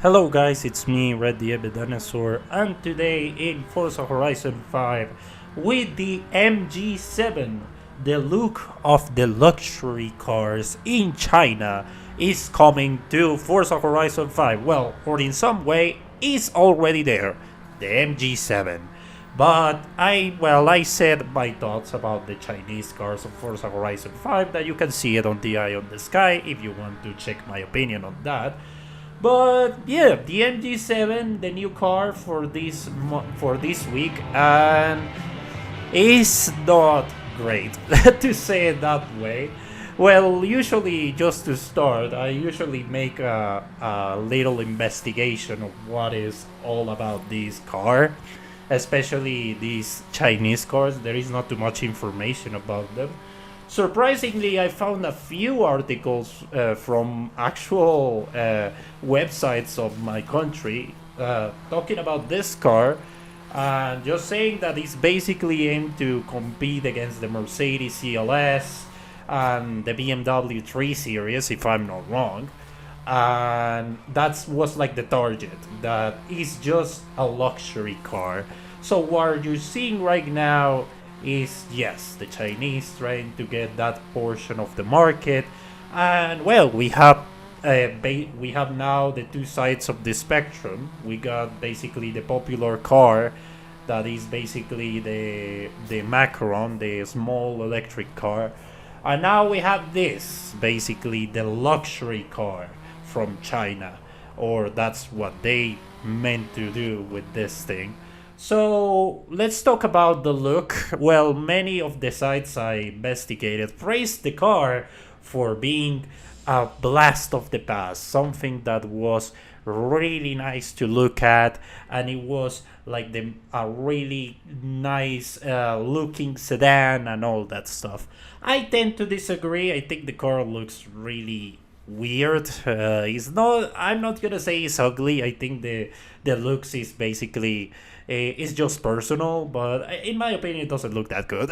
Hello guys, it's me, Red the Dinosaur, and today in Forza Horizon 5 with the MG7, the look of the luxury cars in China is coming to Forza Horizon 5. Well, or in some way is already there, the MG7. But I said my thoughts about the Chinese cars of Forza Horizon 5 that you can see it on the Eye on the Sky if you want to check my opinion on that. But yeah, the MG7, the new car for this week, and is not great to say it that way. Well, usually just to start, I usually make a little investigation of what is all about this car, especially these Chinese cars. There is not too much information about them. Surprisingly, I found a few articles from actual websites of my country talking about this car and just saying that it's basically aimed to compete against the Mercedes CLS and the BMW 3 Series, if I'm not wrong. And that was like the target. That is just a luxury car. So what you're seeing right now is, yes, the Chinese trying to get that portion of the market, and well, we have now the two sides of the spectrum. We got basically the popular car, that is basically the Macaron, the small electric car, and now we have this, basically the luxury car from China, or that's what they meant to do with this thing. So let's talk about the look. Well, many of the sites I investigated praised the car for being a blast of the past, something that was really nice to look at, and it was like a really nice looking sedan and all that stuff. I tend to disagree. I think the car looks really weird. It's not. I'm not gonna say it's ugly. I think the looks is basically it's just personal, but in my opinion, it doesn't look that good.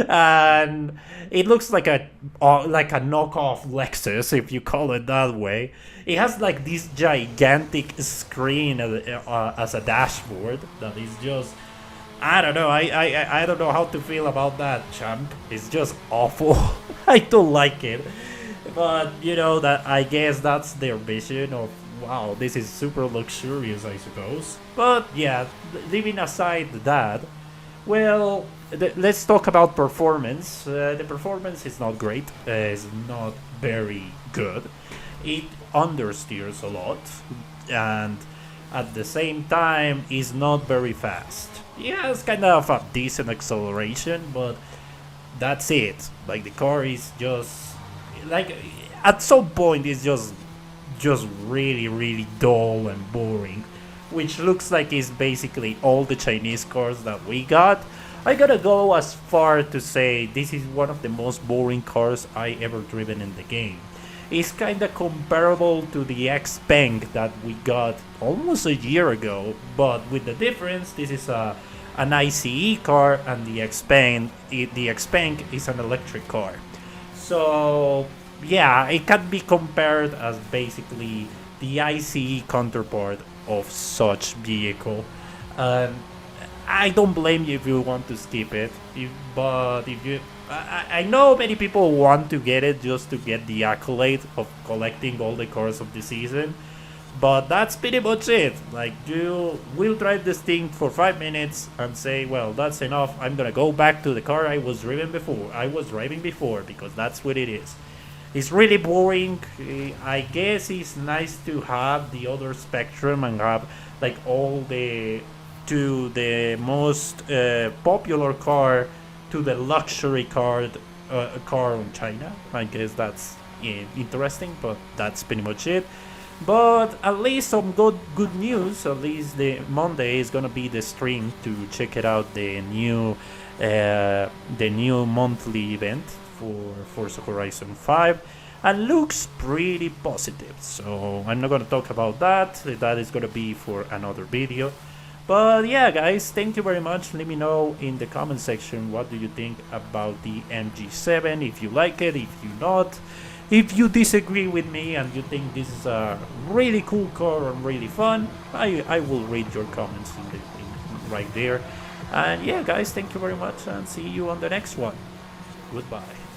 And it looks like a knockoff Lexus, if you call it that way. It has like this gigantic screen as a dashboard that is just. I don't know. I don't know how to feel about that, champ. It's just awful. I don't like it. But you know that I guess that's their vision of, wow, this is super luxurious, I suppose. But yeah, leaving aside that, well, let's talk about performance. The performance is not great. It's not very good. It understeers a lot, and at the same time is not very fast. Yeah, it's kind of a decent acceleration, but that's it. Like the car is just like at some point it's just really dull and boring, which looks like it's basically all the Chinese cars that we got. I gotta go as far to say this is one of the most boring cars I ever driven in the game. It's kinda comparable to the Xpeng that we got almost a year ago, but with the difference, this is an ICE car, and the Xpeng is an electric car. So yeah, it can be compared as basically the ICE counterpart of such vehicle. Um, I don't blame you if you want to skip it, but if you, I know many people want to get it just to get the accolade of collecting all the cars of the season, but that's pretty much it. Like, you will drive this thing for 5 minutes and say, well, that's enough. I'm gonna go back to the car I was driving before, because that's what it is. It's really boring. I guess it's nice to have the other spectrum and have like all the most popular car to the luxury car in China. I guess that's interesting, but that's pretty much it. But at least some good news. At least the Monday is gonna be the stream to check it out, the new monthly event for Forza Horizon 5, and looks pretty positive. So I'm not gonna talk about that. That is gonna be for another video. But yeah, guys, thank you very much. Let me know in the comment section what do you think about the MG7. If you like it, if you not. If you disagree with me and you think this is a really cool car and really fun, I will read your comments right there. And yeah, guys, thank you very much and see you on the next one. Goodbye.